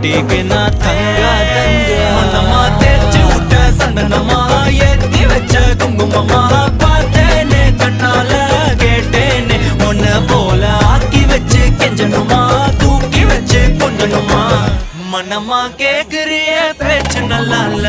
மாட்டிக்கினா தங்கா தங்க மனமா தேய்ச்சி விட்ட சந்தனமா ஏத்தி வச்ச குங்குமமா பார்த்தேனே கண்ணால கேட்டேனே உன்ன போல ஆக்கி வச்சு கெஞ்சணுமா தூக்கி வச்சு கொண்டணுமா மனமா கேக்குறிய பேச்சு நல்லா இல்ல